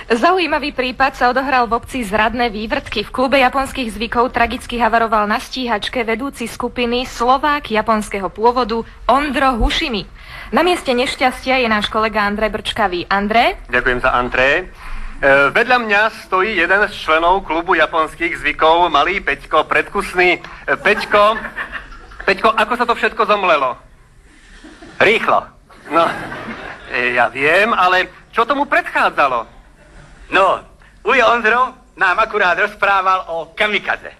Zaujímavý prípad sa odohral v obci Zradné Vývrtky. V klube japonských zvykov tragicky havaroval na stíhačke vedúci skupiny Slovák japonského pôvodu Ondro Hušimi. Na mieste nešťastia je náš kolega Andrej Brčkavý. Andrej? Ďakujem za Andrej. Vedľa mňa stojí jeden z členov klubu japonských zvykov, malý Peťko, predkusný. Peťko, ako sa to všetko zomlelo? Rýchlo. No, ja viem, ale čo tomu predchádzalo? No, ujo Ondro nám akurát rozprával o kamikaze.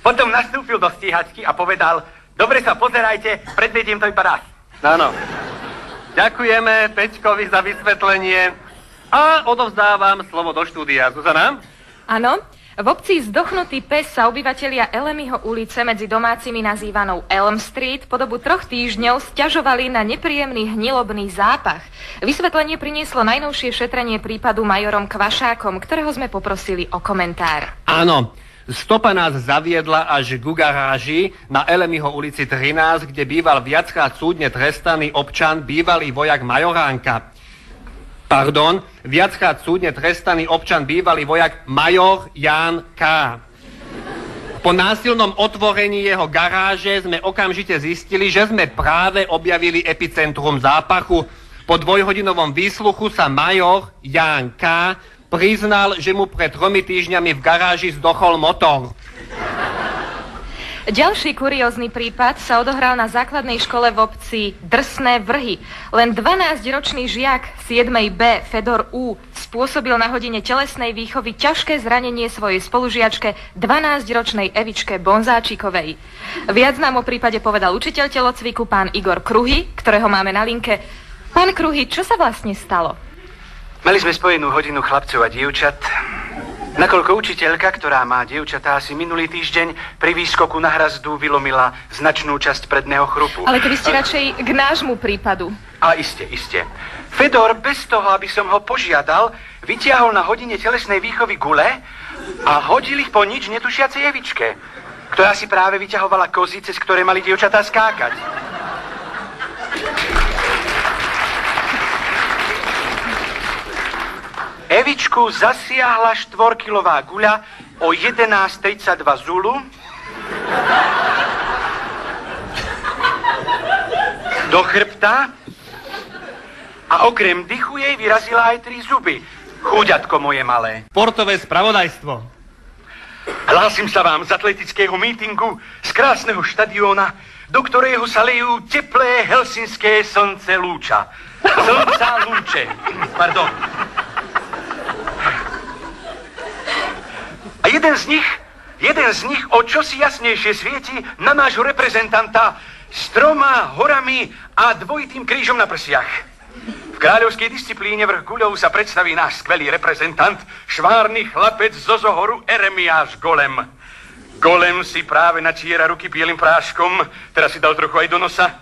Potom nastúpil do stíhačky a povedal, dobre sa pozerajte, predvediem to iba raz. Áno. Ďakujeme Peťkovi za vysvetlenie a odovzdávam slovo do štúdia. Zuzana? Áno. V obci Zdochnutý pes sa obyvatelia Elemiho ulice medzi domácimi nazývanou Elm Street po dobu 3 týždňov sťažovali na nepríjemný hnilobný zápach. Vysvetlenie prinieslo najnovšie šetrenie prípadu majorom Kvašákom, ktorého sme poprosili o komentár. Áno, stopa nás zaviedla až ku garáži na Elemiho ulici 13, kde býval viackrát súdne trestaný občan, bývalý vojak Majoránka. Viackrát súdne trestaný občan, bývalý vojak Major Ján K. Po násilnom otvorení jeho garáže sme okamžite zistili, že sme práve objavili epicentrum zápachu. Po 2-hodinovom výsluchu sa Major Ján K. priznal, že mu pred 3 týždňami v garáži zdochol motor. Ďalší kuriózny prípad sa odohral na základnej škole v obci Drsné Vrhy. Len 12-ročný žiak 7B Fedor U spôsobil na hodine telesnej výchovy ťažké zranenie svojej spolužiačke 12-ročnej Evičke Bonzáčikovej. Viac nám o prípade povedal učiteľ telocviku pán Igor Kruhy, ktorého máme na linke. Pán Kruhy, čo sa vlastne stalo? Mali sme spojenú hodinu chlapcov a dievčat. Nakoľko učiteľka, ktorá má dievčatá, asi minulý týždeň pri výskoku na hrazdu vylomila značnú časť predného chrupu. Ale keby ste radšej k nášmu prípadu. A iste. Fedor, bez toho, aby som ho požiadal, vytiahol na hodine telesnej výchovy gule a hodil ich po nič netušiacej Evičke, ktorá si práve vyťahovala kozy, cez ktoré mali dievčatá skákať. Evičku zasiahla 4-kilová guľa o 11:32 Zulu do chrbta a okrem dychu jej vyrazila aj 3 zuby. Chúďatko moje malé. Sportové spravodajstvo. Hlásim sa vám z atletického mítingu z krásneho štadióna, do ktorého sa lejú teplé helsinské slnce lúča. Slnca lúče. Pardon. A jeden z nich o čosi jasnejšie svieti na nášho reprezentanta s 3 horami a 2 krížom na prsiach. V kráľovskej disciplíne vrch guľov sa predstaví náš skvelý reprezentant, švárny chlapec zo Zohoru Eremiáš Golem. Golem si práve načiera ruky bielým práškom, teraz si dal trochu aj do nosa.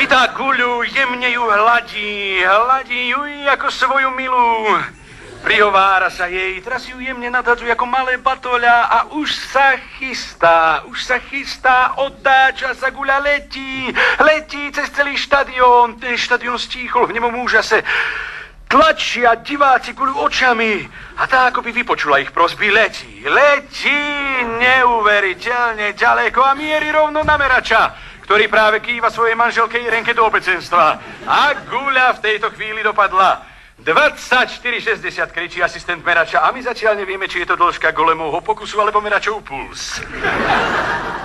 Chytá guľu, jemne ju hladí ju ako svoju milú. Prihovára sa jej, teraz ju jemne nadhadzuje ako malé batoľa a už sa chystá, otáča sa, guľa letí cez celý štadión. Ten štadión stíchol v nemom úžase. Tlačia diváci guľu očami a tá akoby vypočula ich prosby. Letí neuveriteľne ďaleko a mierí rovno na merača, ktorý práve kýva svojej manželke Irenke do obecenstva. A guľa v tejto chvíli dopadla 24,60, kričí asistent merača a my zatiaľ nevieme, či je to dĺžka Golemovho pokusu alebo meračov puls.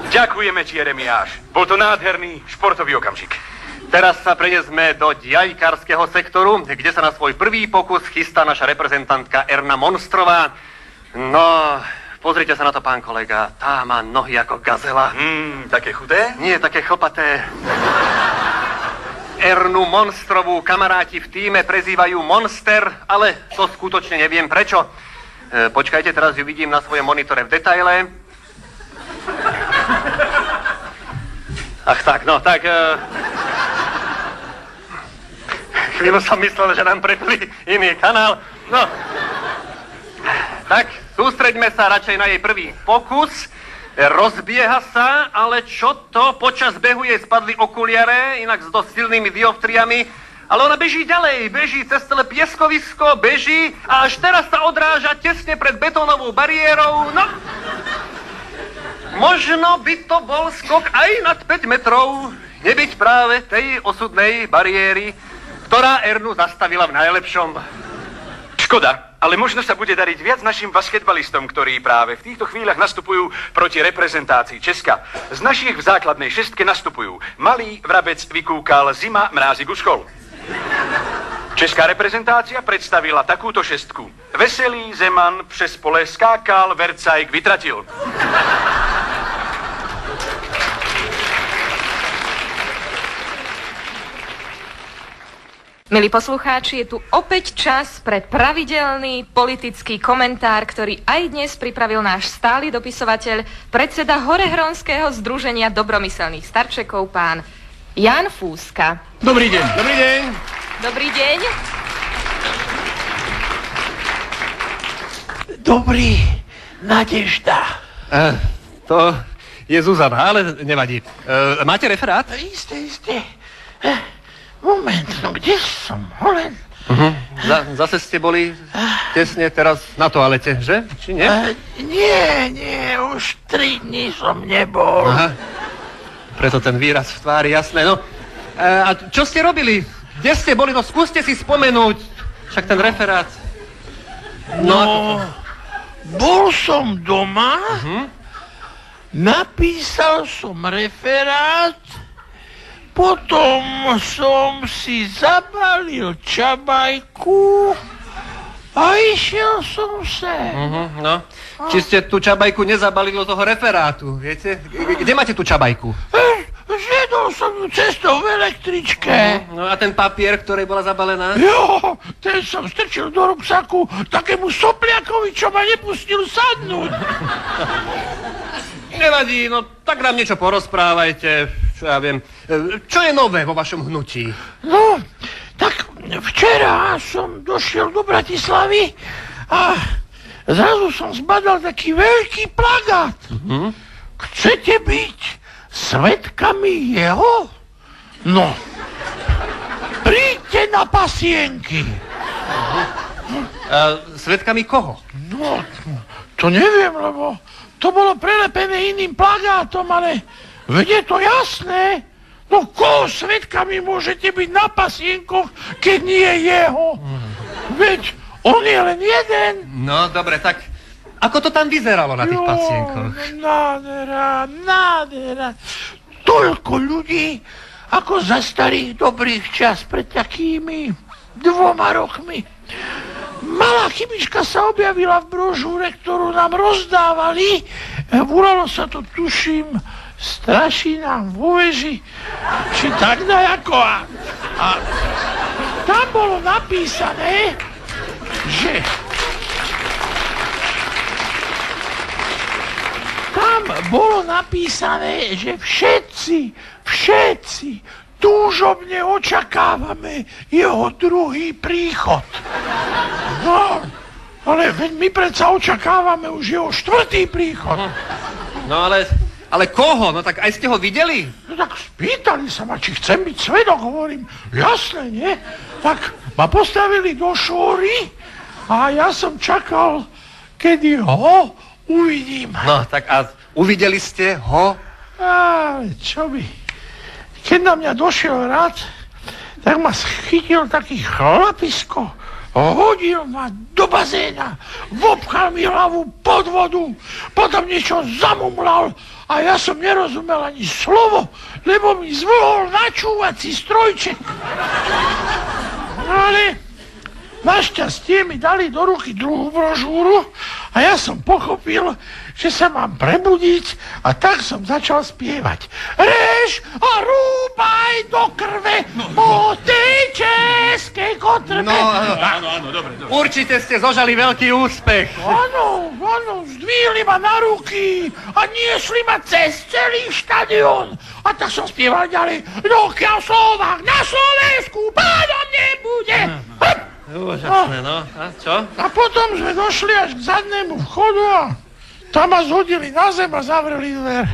Ďakujeme ti, Jeremiáš. Bol to nádherný športový okamžik. Teraz sa preniesme do diajkárskeho sektoru, kde sa na svoj prvý pokus chystá naša reprezentantka Erna Monstrová. No, pozrite sa na to, pán kolega. Tá má nohy ako gazela. Také chudé? Nie, také chlpaté. Ernu Monstrovú kamaráti v tíme prezývajú Monster, ale to skutočne neviem prečo. Počkajte, teraz ju vidím na svojom monitore v detaile. Ach tak, no tak... Chvíľu som myslel, že nám prepli iný kanál. No, tak sústreďme sa radšej na jej prvý pokus. Rozbieha sa, ale čo to? Počas behu jej spadli okuliare, inak s dosť silnými dioptriami Ale ona beží ďalej, beží cez celé pieskovisko, beží a až teraz sa odráža tesne pred betónovou bariérou. No, možno by to bol skok aj nad 5 metrov, nebyť práve tej osudnej bariéry, ktorá Ernu zastavila v najlepšom. Škoda, ale možno sa bude dariť viac našim basketbalistom, ktorí práve v týchto chvíľach nastupujú proti reprezentácii Česka. Z našich v základnej šestke nastupujú Malý Vrabec vykúkal, Zima Mrázik uschol. Česká reprezentácia predstavila takúto šestku. Veselý Zeman přes pole skákal, Vercajk vytratil. Milí poslucháči, je tu opäť čas pre pravidelný politický komentár, ktorý aj dnes pripravil náš stály dopisovateľ, predseda Horehronského združenia dobromyselných starčekov, pán Jan Fúska. Dobrý deň. Dobrý deň. Dobrý deň. Dobrý, Nadežda. To je Zuzana, ale nevadí. Máte referát? Isté. Moment, no kde som? Holen. Zase ste boli tesne teraz na toalete, že? Či nie? Nie, už 3 dní som nebol. Aha. Preto ten výraz v tvári, jasné. No, a čo ste robili? Kde ste boli? No skúste si spomenúť. Však ten referát. No, bol som doma, napísal som referát, potom som si zabalil čabajku a išiel som sem. No, či ste tú čabajku nezabalili do toho referátu, viete? Kde máte tú čabajku? Zjedol som ju cestou v električke. No a ten papier, ktorej bola zabalená? Jo, ten som strčil do ruksaku takému sopliakovi, čo ma nepustil sadnúť. Nevadí, no tak nám niečo porozprávajte, čo ja viem. Čo je nové vo vašom hnutí? No, tak včera som došiel do Bratislavy a zrazu som zbadal taký veľký plagát. Chcete byť svedkami jeho? No, príďte na pasienky. Svedkami koho? No, to neviem, lebo to bolo prelepené iným plagátom, ale veď je to jasné. No koho svedkami môžete byť na pasienkoch, keď nie jeho? Veď on je len jeden. No, dobre, tak ako to tam vyzeralo na tých pacienkoch? Nádhera. Toľko ľudí, ako za starých dobrých čas pred takými 2 rokmi. Malá chybička sa objavila v brožúre, ktorú nám rozdávali. Volalo sa to, tuším, Strašina vo veži, či tak najako. A tam bolo napísané, že všetci túžobne očakávame jeho druhý príchod. No, ale veď my predsa očakávame už jeho 4. príchod. No ale koho? No tak aj ste ho videli? No tak spýtali sa ma, či chcem byť svedok, hovorím, jasné, nie? Tak ma postavili do šóry a ja som čakal, kedy ho uvidím. No tak a uvideli ste ho? Ale čo by? Keď na mňa došiel rad, tak ma chytil taký chlapisko, hodil ma do bazéna, vopchal mi hlavu pod vodu, potom niečo zamumlal a ja som nerozumel ani slovo, lebo mi zvlhol načúvací strojček. Ale našťastie mi dali do ruky druhú brožúru a ja som pochopil, že sa mám prebudiť a tak som začal spievať. Rež a rúbaj do krve po tej českej kotrbe. No, áno, dobre. Určite ste zožali veľký úspech. Áno, zdvihli ma na ruky a niesli ma cez celý štadión. A tak som spieval ďalej. Dokiaľ Slovák na Slovensku pádom nebude. Úžasné, no. A čo? A potom sme došli až k zadnému vchodu a tam ma zhodili na zem a zavreli dver.